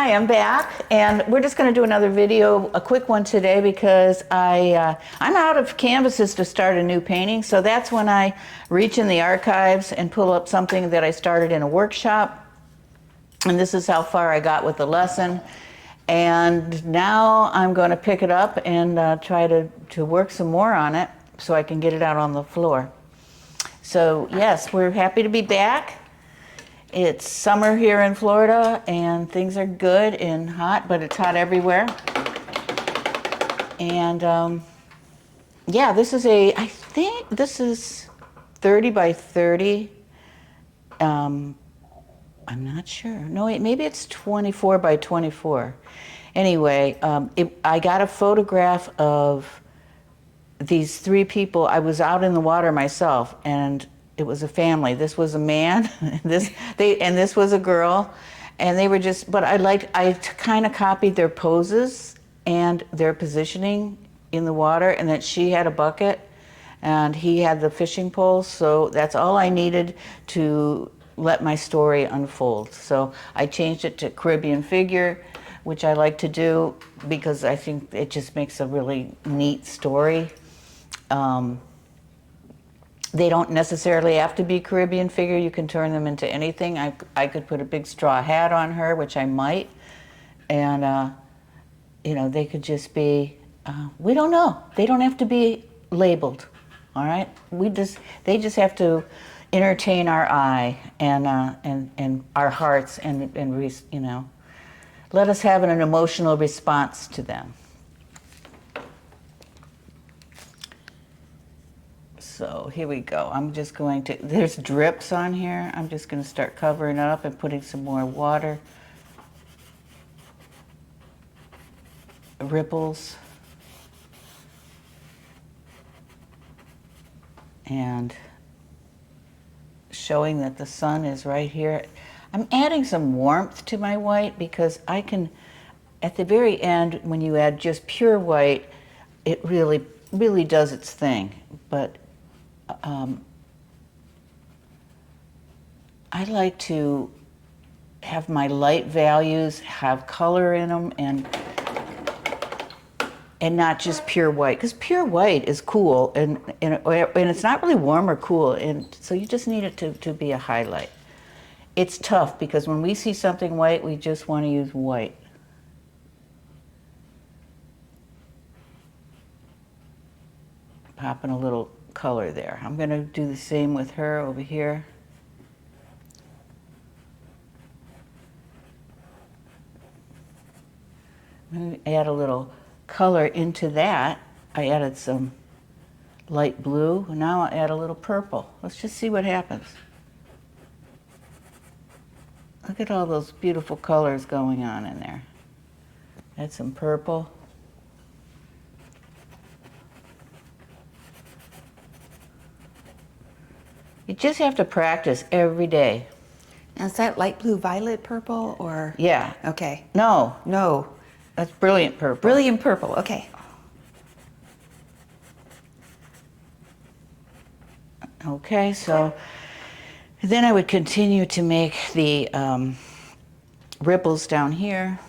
Hi, I'm back, and we're just going to do another video, a quick one today, because I'm out of canvases to start a new painting. So that's when I reach in the archives and pull up something that I started in a workshop. And this is how far I got with the lesson. And now I'm going to pick it up and try to work some more on it so I can get it out on the floor. So yes, we're happy to be back. It's summer here in Florida and things are good and hot, but it's hot everywhere. And yeah, this is I think this is 30 by 30. I'm not sure. No, wait, maybe it's 24 by 24. Anyway, I got a photograph of these three people. I was out in the water myself, and it was a family. This was a man, and this was a girl, and they were just. But I kind of copied their poses and their positioning in the water, and that she had a bucket, and he had the fishing pole. So that's all I needed to let my story unfold. So I changed it to Caribbean figure, which I like to do because I think it just makes a really neat story. They don't necessarily have to be Caribbean figure. You can turn them into anything. I could put a big straw hat on her, which I might, and you know, they could just be. We don't know. They don't have to be labeled. All right. They just have to entertain our eye and our hearts and you know, let us have an emotional response to them. So here we go. I'm just going to, there's drips on here. I'm just going to start covering it up and putting some more water. Ripples. And showing that the sun is right here. I'm adding some warmth to my white because I can, at the very end, when you add just pure white, it really, really does its thing. But I like to have my light values have color in them and not just pure white, because pure white is cool and it's not really warm or cool, and so you just need it to be a highlight. It's tough because when we see something white, we just want to use white. Popping a little color there. I'm going to do the same with her over here. I'm going to add a little color into that. I added some light blue, and now I'll add a little purple. Let's just see what happens. Look at all those beautiful colors going on in there. Add some purple. You just have to practice every day. Now, is that light blue, violet purple, or? Yeah. Okay. No. No. That's brilliant purple. Brilliant purple, okay. Okay, so then I would continue to make the ripples down here.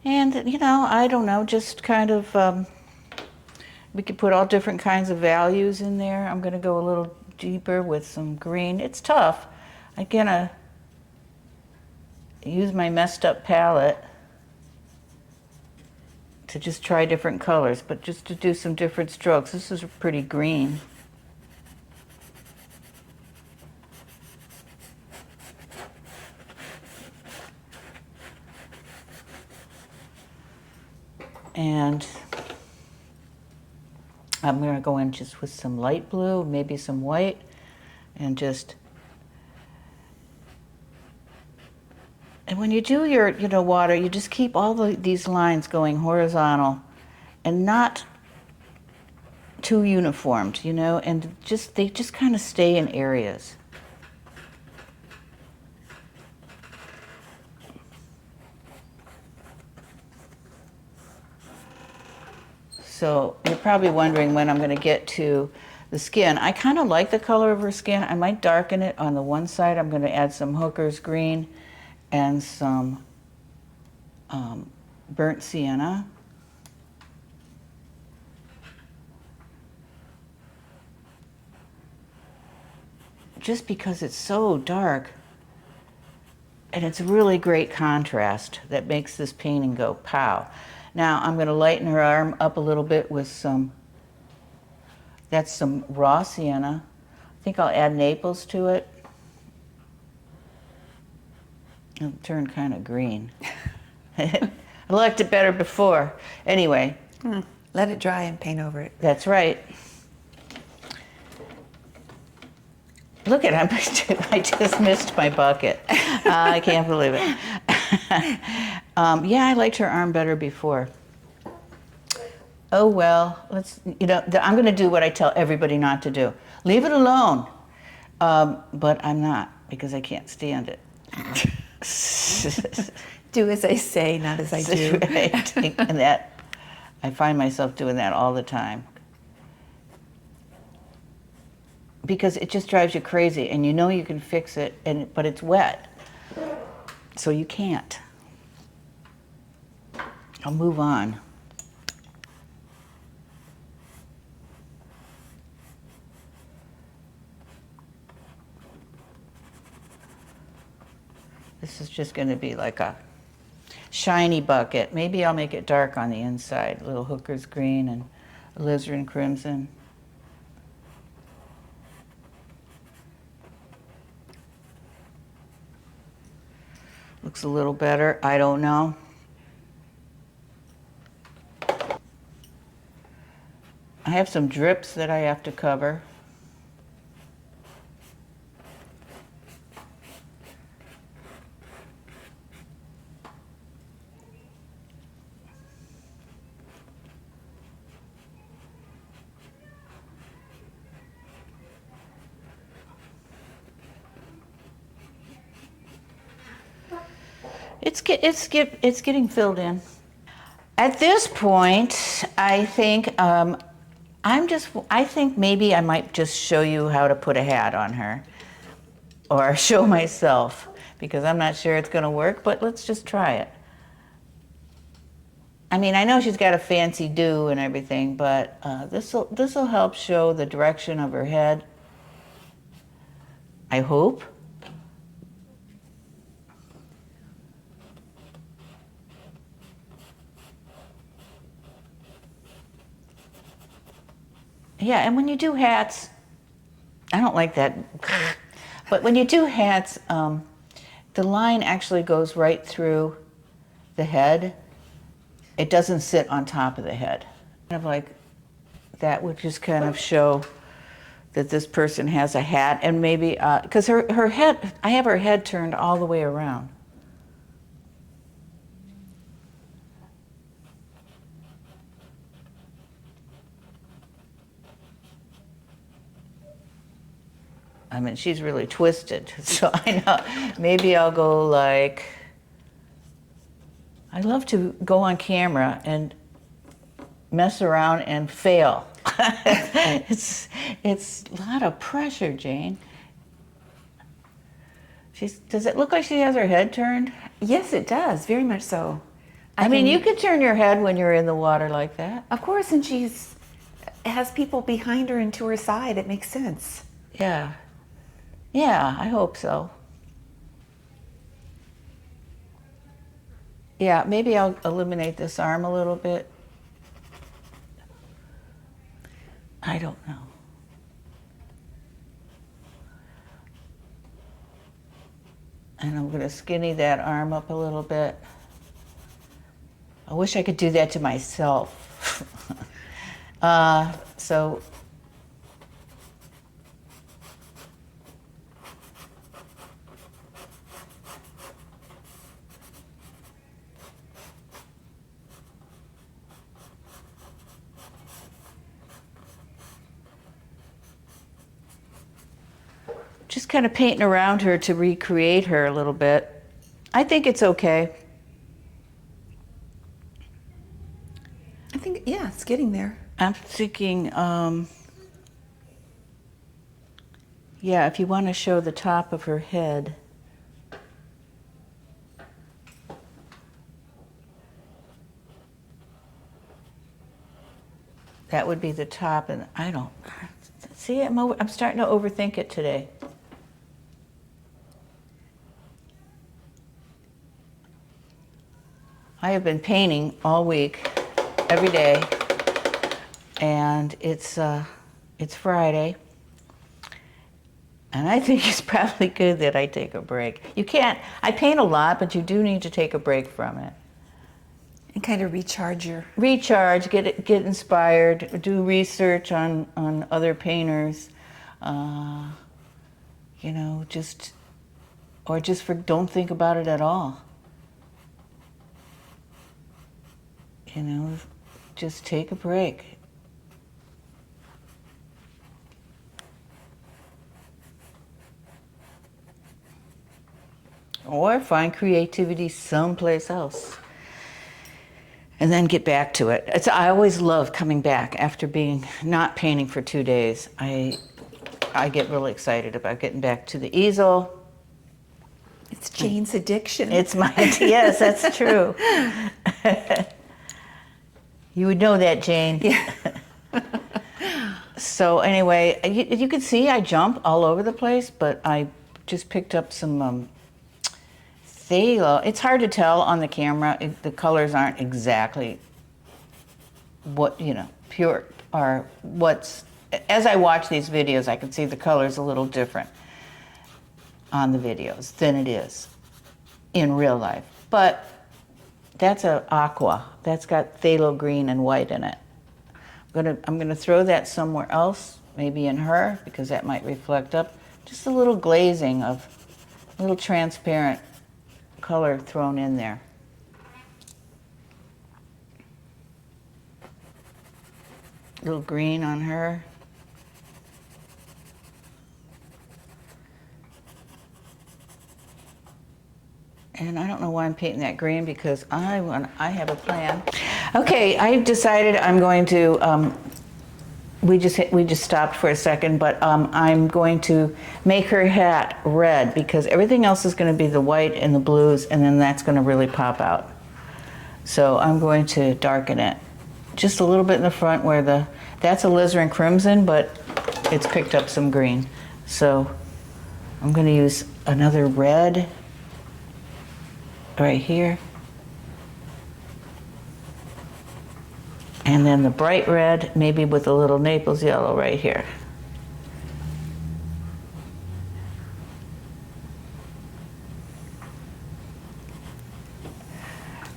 And, you know, I don't know, just kind of, we could put all different kinds of values in there. I'm going to go a little deeper with some green. It's tough. I'm going to use my messed up palette to just try different colors, but just to do some different strokes. This is pretty green. And I'm going to go in just with some light blue, maybe some white, and just, and when you do your, you know, water, you just keep all these lines going horizontal and not too uniformed, you know, and they just kind of stay in areas. So you're probably wondering when I'm going to get to the skin. I kind of like the color of her skin. I might darken it on the one side. I'm going to add some Hooker's green and some burnt sienna. Just because it's so dark, and it's a really great contrast that makes this painting go pow. Now I'm going to lighten her arm up a little bit with that's some raw sienna. I think I'll add Naples to it. It'll turn kind of green. I liked it better before. Anyway. Let it dry and paint over it. That's right. Look at it, I just missed my bucket. I can't believe it. Yeah, I liked her arm better before. Oh well, I'm going to do what I tell everybody not to do. Leave it alone. But I'm not, because I can't stand it. Do as I say, not as I do. Right. And that, I find myself doing that all the time. Because it just drives you crazy, and you know you can fix it, but it's wet, so you can't. I'll move on. This is just going to be like a shiny bucket. Maybe I'll make it dark on the inside, a little Hooker's green and alizarin crimson. Looks a little better, I don't know. I have some drips that I have to cover. It's getting filled in. At this point, I think I think maybe I might just show you how to put a hat on her, or show myself, because I'm not sure it's going to work, but let's just try it. I mean, I know she's got a fancy do and everything, but this'll help show the direction of her head, I hope. Yeah, and when you do hats, I don't like that, but when you do hats, the line actually goes right through the head. It doesn't sit on top of the head. Kind of like that would just kind of show that this person has a hat, and maybe, because her head, I have her head turned all the way around. I mean, she's really twisted, so I know, maybe I'll go like, I love to go on camera and mess around and fail. It's a lot of pressure, Jane. Does it look like she has her head turned? Yes, it does, very much so. I mean, you could turn your head when you're in the water like that. Of course, and has people behind her and to her side. It makes sense. Yeah. Yeah, I hope so. Yeah, maybe I'll eliminate this arm a little bit. I don't know. And I'm going to skinny that arm up a little bit. I wish I could do that to myself. So just kind of painting around her to recreate her a little bit. I think it's okay. I think, yeah, it's getting there. I'm thinking, yeah, if you want to show the top of her head. That would be the top, and I don't, see, I'm starting to overthink it today. I have been painting all week, every day, and it's Friday, and I think it's probably good that I take a break. You can't, I paint a lot, but you do need to take a break from it. And kind of recharge your... Recharge, get inspired, do research on other painters, you know, don't think about it at all. You know, just take a break. Or find creativity someplace else. And then get back to it. I always love coming back after being not painting for 2 days. I get really excited about getting back to the easel. It's Jane's addiction. It's my, yes, that's true. You would know that, Jane. Yeah. So anyway, you can see I jump all over the place, but I just picked up some phthalo. It's hard to tell on the camera. The colors aren't exactly what, you know, pure, or what's, as I watch these videos, I can see the colors a little different on the videos than it is in real life. But that's a aqua. That's got phthalo green and white in it. I'm gonna throw that somewhere else, maybe in her, because that might reflect up. Just a little glazing of a little transparent color thrown in there. A little green on her. And I don't know why I'm painting that green, because I have a plan. Okay, I've decided I'm going to, we just stopped for a second, but I'm going to make her hat red, because everything else is going to be the white and the blues, and then that's going to really pop out. So I'm going to darken it just a little bit in the front where that's alizarin crimson, but it's picked up some green. So I'm going to use another red right here. And then the bright red, maybe with a little Naples yellow right here.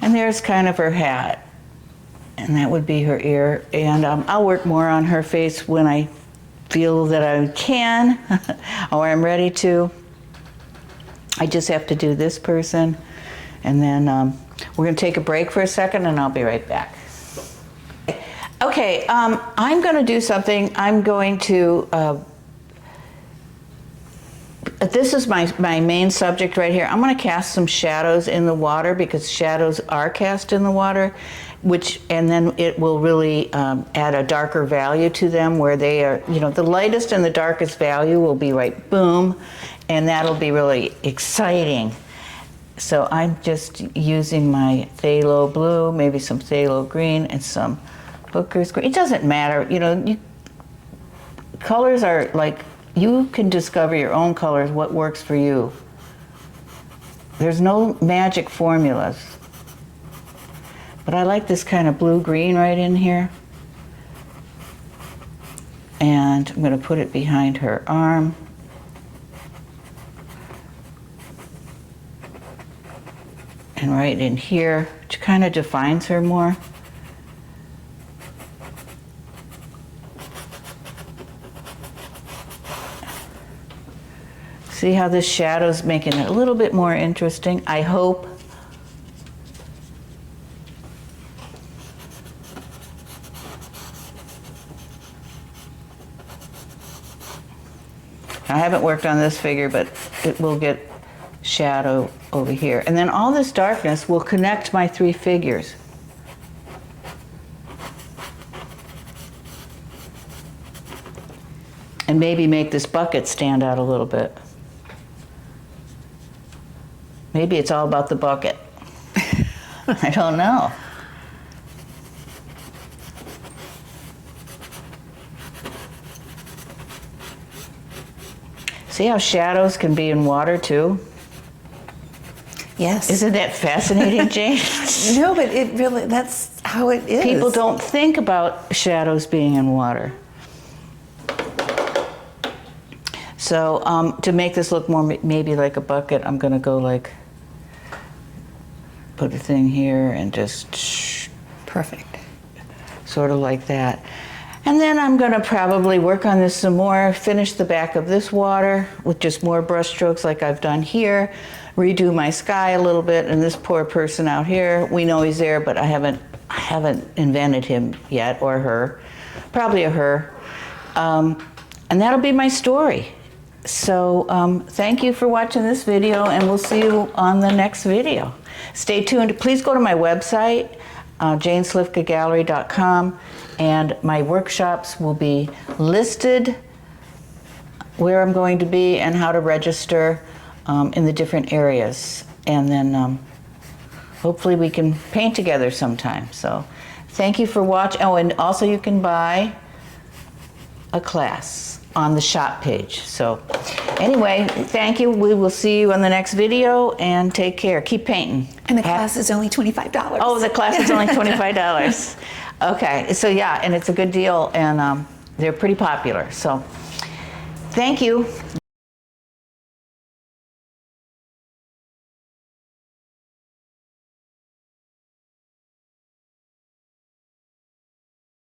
And there's kind of her hat. And that would be her ear. And I'll work more on her face when I feel that I can, or I'm ready to. I just have to do this person. And then we're going to take a break for a second, and I'll be right back. Okay, I'm going to do something. I'm going to, this is my main subject right here. I'm going to cast some shadows in the water, because shadows are cast in the water, and then it will really add a darker value to them, where they are, you know, the lightest and the darkest value will be right boom, and that'll be really exciting. So I'm just using my phthalo blue, maybe some phthalo green, and some Booker's green. It doesn't matter, you know, colors are like, you can discover your own colors, what works for you. There's no magic formulas. But I like this kind of blue-green right in here. And I'm going to put it behind her arm. And right in here, which kind of defines her more. See how this shadow's making it a little bit more interesting, I hope. I haven't worked on this figure, but it will get shadow over here. And then all this darkness will connect my 3 figures. And maybe make this bucket stand out a little bit. Maybe it's all about the bucket. I don't know. See how shadows can be in water too? Yes. Isn't that fascinating, Jane? No, but it really, that's how it is. People don't think about shadows being in water. So to make this look more maybe like a bucket, I'm gonna go like, put a thing here and just perfect. Sort of like that. And then I'm gonna probably work on this some more, finish the back of this water with just more brush strokes like I've done here, redo my sky a little bit, and this poor person out here, we know he's there, but I haven't invented him yet, or her, probably a her. And that'll be my story. So thank you for watching this video, and we'll see you on the next video. Stay tuned. Please go to my website, janeslivkagallery.com, and my workshops will be listed where I'm going to be and how to register in the different areas. And then hopefully we can paint together sometime. So thank you for watching. Oh, and also you can buy a class on the shop page. So anyway, thank you. We will see you on the next video, and take care. Keep painting. And the class is only $25. Oh, the class is only $25. Okay, so yeah, and it's a good deal, and they're pretty popular. So thank you.